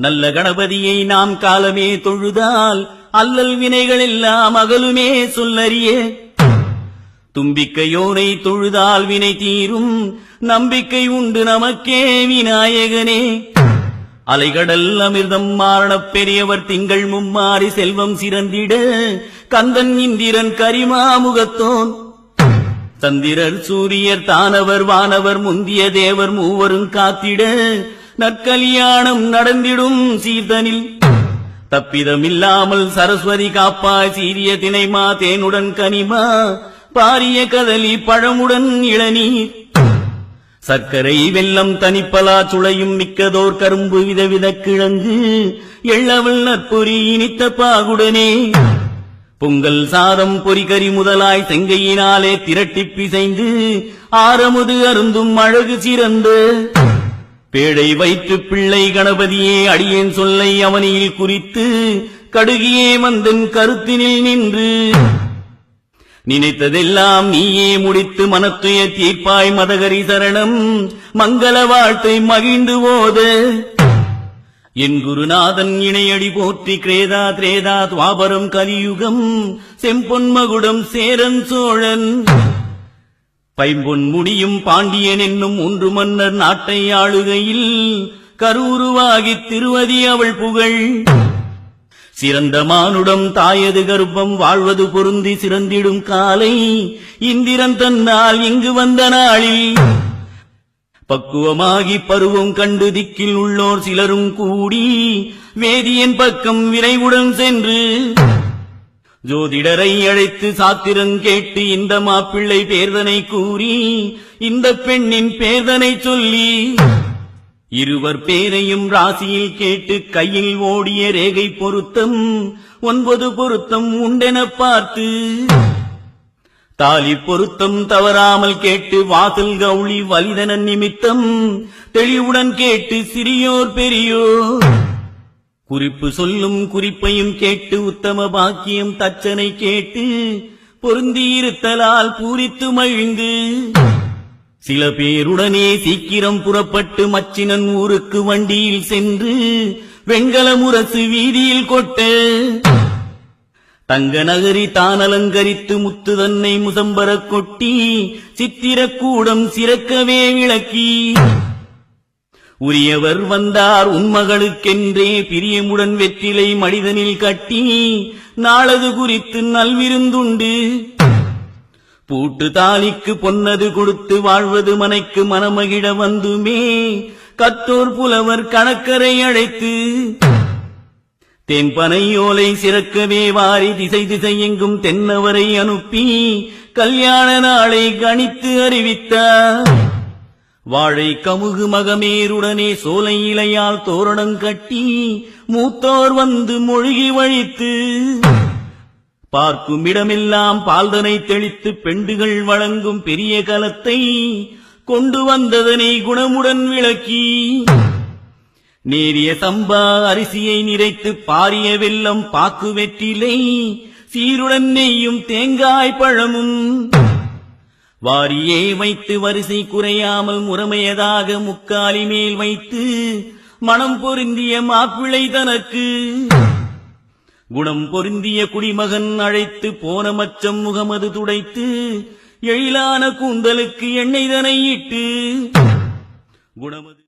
நல்ல கணபதியை நாம் காலமே தொழுதால் அல்லல் வினைகள் எல்லாம் அகலுமே சொல்லறிய. தும்பிக்கையோனை தொழுதால் வினை தீரும், நம்பிக்கை உண்டு நமக்கே விநாயகனே. அலைகடல் அமிர்தம் மாரணப் பெரியவர் திங்கள் மும்மாறி செல்வம் சிறந்திட, கந்தன் இந்திரன் கரிமாமுகத்தோன் சந்திரர் சூரியர் தானவர் வானவர் முந்திய தேவர் மூவரும் காத்திட, நற்கல்யாணம் நடந்திடும் சீர்தனில் தப்பிதமில்லாமல் சரஸ்வதி காப்பாய். சீரிய தினைமா தேனுடன் கனிமா, பாரிய கதலி பழமுடன் இளநீர், சர்க்கரை வெல்லம் தனிப்பலா சுளையும் மிக்கதோர் கரும்பு விதவித கிழங்கு, எள்ளவள் நற்பொறி இனித்த பாகுடனே. பொங்கல் சாதம் பொறிகறி முதலாய் செங்கையினாலே திரட்டிப் பிசைந்து, ஆரமுது அருந்தும் அழகு சிறந்த பேழை வயிற்று பிள்ளை கணபதியே. அடியேன் சொல்லை அவனியில் குறித்து, கடுகியே மந்தன் கருத்தினில் நின்று, நினைத்ததெல்லாம் நீயே முடித்து மனத்துய தீர்ப்பாய். மதகரி சரணம் மங்கள வாழ்த்தை மகிழ்ந்து போத, என் குருநாதன் இணையடி போற்றி. கிரேதா திரேதா துவாபரம் கலியுகம், செம்பொன் மகுடம் சேரன் சோழன், பைம்பொன் முடியும் பாண்டியன் என்னும் ஒன்று மன்னர் நாட்டை ஆளுகையில், கருவுருவாகித் திருவதி அவள் புகழ். சிறந்த மானுடம் தாயது கர்ப்பம் வாழ்வது பொருந்தி சிறந்திடும் காலை, இந்திரன் தன்னால் இங்கு வந்த நாளில் பக்குவமாகி பருவம் கண்டு திக்கில் உள்ளோர் சிலரும் கூடி, வேதியன் பக்கம் விரைவுடன் சென்று ஜோதிடரை அழைத்து சாத்திரம் கேட்டு, இந்த மாப்பிள்ளை பேர்தனை கூறி இந்த பெண்ணின் பேர்தனை சொல்லி, இருவர் பேரையும் ராசியில் கேட்டு கையில் ஓடிய ரேகை பொருத்தம் 9 பொருத்தம் உண்டென பார்த்து, தாலி பொருத்தம் தவறாமல் கேட்டு வாசல் கௌளி வலிதன நிமித்தம் தெளிவுடன் கேட்டு சிறியோர் பெரியோர் குறிப்பு சொல்லும் குறிப்பையும் கேட்டு, உத்தம பாக்கியம் தச்சனை கேட்டு பொருந்தியிருத்தலால் பூரித்து மகிழ்ந்து, சில பேருடனே சீக்கிரம் புறப்பட்டு மச்சினன் ஊருக்கு வண்டியில் சென்று, வெண்கல முரசு வீதியில் கொட்ட, தங்க நகரி தான் அலங்கரித்து முத்து தன்னை முசம்பரக் கொட்டி, சித்திரக்கூடம் சிறக்கவே விளக்கி, உரியவர் வந்தார் உன்மகளுக்கென்றே பிரியமுடன் வெற்றிலை மனிதனில் கட்டி, நாளது குறித்து நல்விருந்துண்டு, பூட்டு தாலிக்கு பொன்னது கொடுத்து வாழ்வது மனைக்கு மனமகிழ வந்துமே, கத்தோர் புலவர் கணக்கரை அழைத்து, தென்பனையோலை சிறக்கவே வாரி திசை திசை எங்கும் தென்னவரை அனுப்பி, கல்யாண நாளை கணித்து அறிவித்தார். வாழை கமுகு மகமேருடனே சோலை இலையால் தோரணம் கட்டி, மூத்தோர் வந்து மொழிகி வழித்து, பார்க்கும் இடமெல்லாம் பால்தனை தெளித்து பெண்டுகள் வழங்கும் பெரிய கலத்தை கொண்டு வந்ததனை குணமுடன் விளக்கி, நேரிய சம்பா அரிசியை நிறைத்து பாரிய வெல்லம் பாக்கு வெற்றிலை சீருடன் நெய்யும் தேங்காய் பழமும் வாரியே வைத்து வரிசை குறையாமல் முறைமையதாக முக்காலி மேல் வைத்து, மனம் பொருந்திய மாப்பிள்ளை தனக்கு குணம் பொருந்திய குடிமகன் அழைத்து, போன மச்சம் முகமது துடைத்து, எழிலான கூந்தலுக்கு எண்ணெய் தனை இட்டு குணமது